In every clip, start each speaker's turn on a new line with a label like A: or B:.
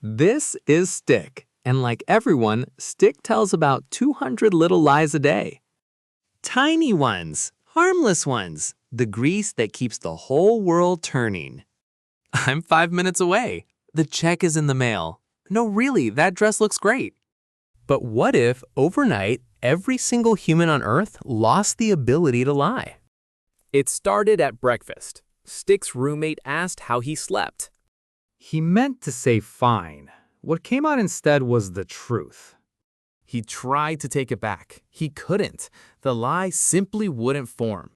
A: This is Stick, and like everyone, Stick tells about 200 little lies a day. Tiny ones, harmless ones, the grease that keeps the whole world turning. I'm 5 minutes away. The check is in the mail. No, really, that dress looks great. But what if, overnight, every single human on Earth lost the ability to lie?
B: It started at breakfast. Stick's roommate asked how he slept.
C: He meant to say fine. What came out instead was the truth.
B: He tried to take it back. He couldn't. The lie simply wouldn't form.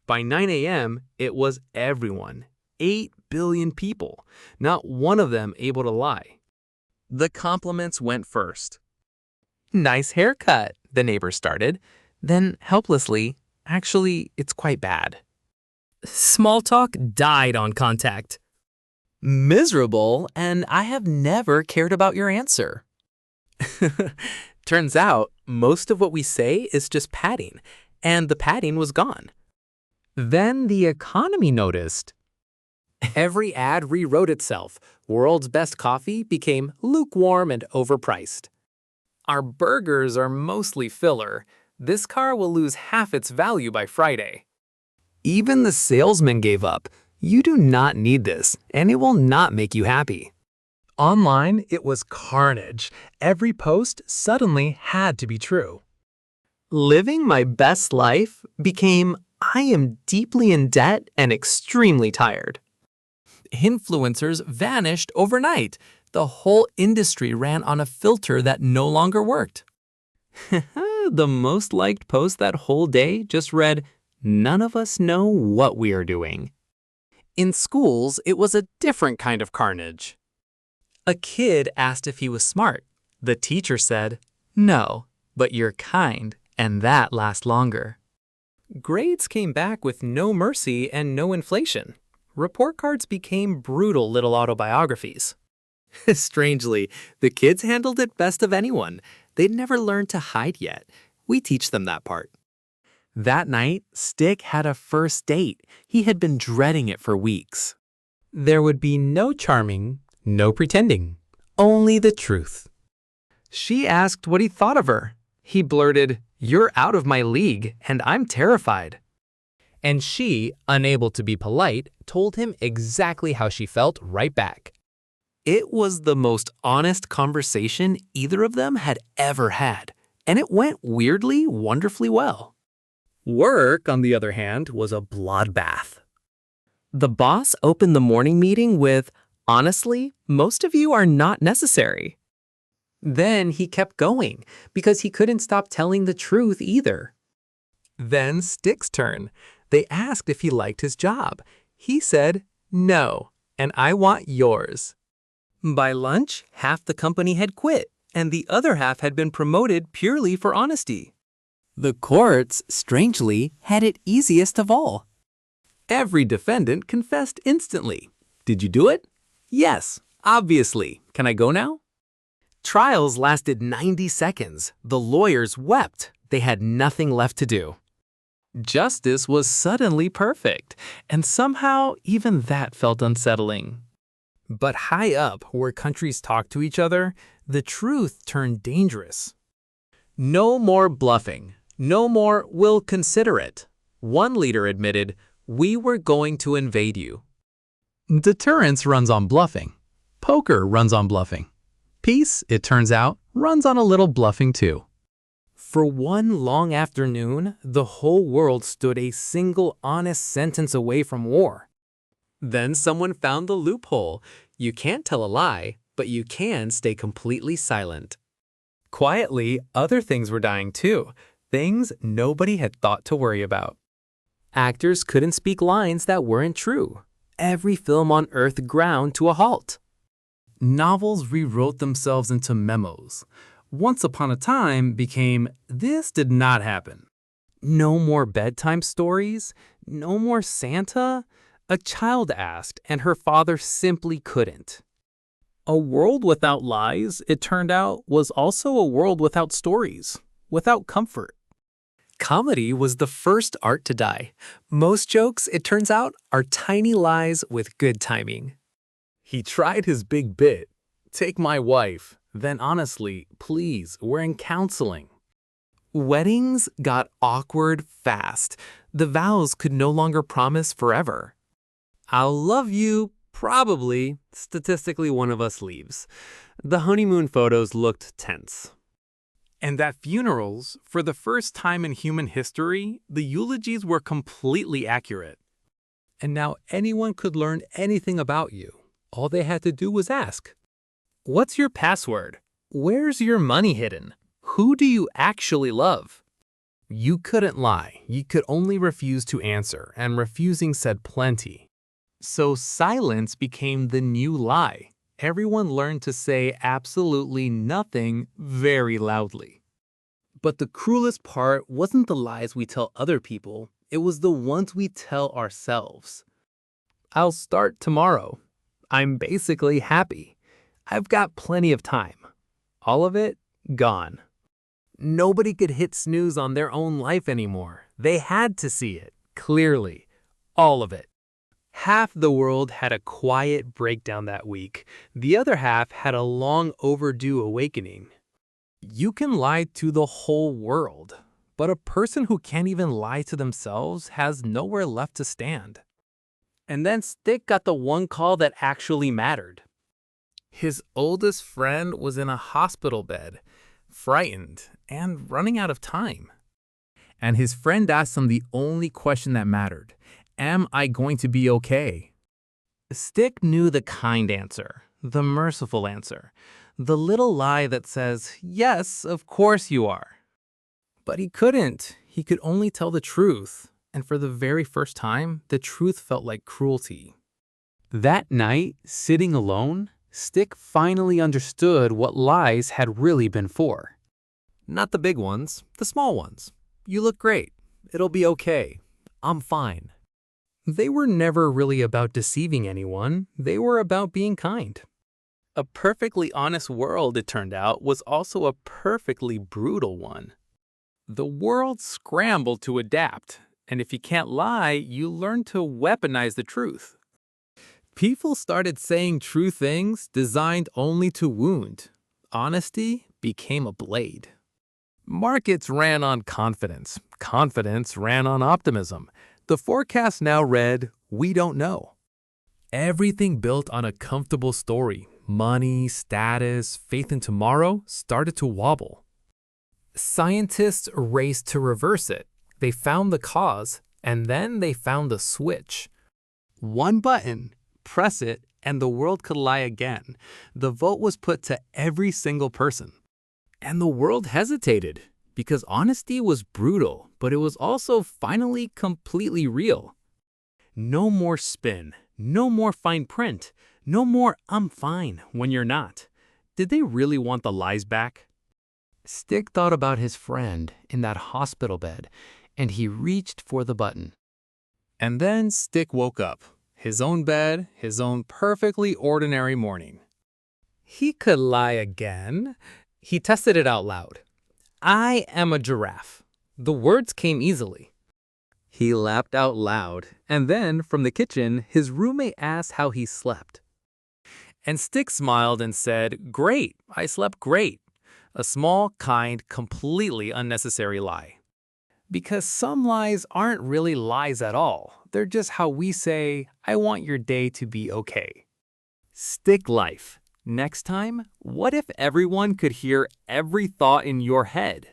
A: By 9 a.m., it was everyone. 8 billion people. Not one of them able to lie.
B: The compliments went first.
A: Nice haircut, the neighbor started. Then, helplessly, actually, it's quite bad.
D: Small talk died on contact.
A: Miserable, and I have never cared about your answer. Turns out, most of what we say is just padding, and the padding was gone.
C: Then the economy noticed.
D: Every ad rewrote itself. World's best coffee became lukewarm and overpriced. Our burgers are mostly filler. This car will lose half its value by Friday.
A: Even the salesman gave up. You do not need this, and it will not make you happy.
C: Online, it was carnage. Every post suddenly had to be true.
A: Living my best life became, I am deeply in debt and extremely tired.
D: Influencers vanished overnight. The whole industry ran on a filter that no longer worked.
A: The most liked post that whole day just read, "None of us know what we are doing."
D: In schools, it was a different kind of carnage. A kid asked if he was smart. The teacher said, "No, but you're kind, and that lasts longer." Grades came back with no mercy and no inflation. Report cards became brutal little autobiographies.
A: Strangely, the kids handled it best of anyone. They'd never learned to hide yet. We teach them that part. That night, Stick had a first date. He had been dreading it for weeks.
C: There would be no charming, no pretending, only the truth.
A: She asked what he thought of her. He blurted, "You're out of my league, and I'm terrified."
C: And she, unable to be polite, told him exactly how she felt right back.
A: It was the most honest conversation either of them had ever had, and it went weirdly, wonderfully well.
D: Work, on the other hand, was a bloodbath.
A: The boss opened the morning meeting with, "Honestly, most of you are not necessary." Then he kept going because he couldn't stop telling the truth either. Then Stick's turn. They asked if he liked his job. He said, "No, and I want yours." By lunch, half the company had quit, and the other half had been promoted purely for honesty. The courts, strangely, had it easiest of all. Every defendant confessed instantly. Did you do it? Yes, obviously. Can I go now? Trials lasted 90 seconds. The lawyers wept. They had nothing left to do. Justice was suddenly perfect, and somehow even that felt unsettling. But high up, where countries talk to each other, the truth turned dangerous. No more bluffing. No more, "we'll consider it." One leader admitted, "We were going to invade you."
C: Deterrence runs on bluffing. Poker runs on bluffing. Peace, it turns out, runs on a little bluffing too.
D: For one long afternoon, the whole world stood a single honest sentence away from war.
A: Then someone found the loophole. You can't tell a lie, but you can stay completely silent. Quietly, other things were dying too. Things nobody had thought to worry about. Actors couldn't speak lines that weren't true. Every film on Earth ground to a halt. Novels rewrote themselves into memos. Once upon a time became, "This did not happen." No more bedtime stories. No more Santa. A child asked, and her father simply couldn't. A world without lies, it turned out, was also a world without stories, without comfort. Comedy was the first art to die. Most jokes, it turns out, are tiny lies with good timing. He tried his big bit.
B: Take my wife. Then honestly, please, we're in counseling.
D: Weddings got awkward fast. The vows could no longer promise forever. I'll love you, probably. Statistically, one of us leaves. The honeymoon photos looked tense.
B: And at funerals, for the first time in human history, the eulogies were completely accurate.
C: And now anyone could learn anything about you. All they had to do was ask.
D: What's your password? Where's your money hidden? Who do you actually love?
B: You couldn't lie. You could only refuse to answer, and refusing said plenty.
D: So silence became the new lie. Everyone learned to say absolutely nothing very loudly.
B: But the cruelest part wasn't the lies we tell other people, it was the ones we tell ourselves.
D: I'll start tomorrow. I'm basically happy. I've got plenty of time. All of it gone. Nobody could hit snooze on their own life anymore. They had to see it, clearly. All of it. Half the world had a quiet breakdown that week. The other half had a long overdue awakening. You can lie to the whole world, but a person who can't even lie to themselves has nowhere left to stand. And then Stick got the one call that actually mattered.
B: His oldest friend was in a hospital bed, frightened and running out of time. And his friend asked him the only question that mattered. Am I going to be okay?
D: Stick knew the kind answer, the merciful answer, the little lie that says, yes, of course you are. But he couldn't. He could only tell the truth. And for the very first time, the truth felt like cruelty.
C: That night, sitting alone, Stick finally understood what lies had really been for.
D: Not the big ones, the small ones. You look great. It'll be okay. I'm fine. They were never really about deceiving anyone. They were about being kind.
B: A perfectly honest world, it turned out, was also a perfectly brutal one. The world scrambled to adapt, and if you can't lie, you learn to weaponize the truth.
D: People started saying true things designed only to wound. Honesty became a blade. Markets ran on confidence. Confidence ran on optimism. The forecast now read, we don't know. Everything built on a comfortable story, money, status, faith in tomorrow, started to wobble. Scientists raced to reverse it. They found the cause, and then they found the switch. One button, press it, and the world could lie again. The vote was put to every single person. And the world hesitated, because honesty was brutal, but it was also finally completely real. No more spin, no more fine print, no more I'm fine when you're not. Did they really want the lies back? Stick thought about his friend in that hospital bed, and he reached for the button. And then Stick woke up. His own bed, his own perfectly ordinary morning. He could lie again. He tested it out loud. I am a giraffe. The words came easily. He laughed out loud, and then, from the kitchen, his roommate asked how he slept. And Stick smiled and said, great, I slept great. A small, kind, completely unnecessary lie. Because some lies aren't really lies at all. They're just how we say, I want your day to be okay. Stick life. Next time, what if everyone could hear every thought in your head?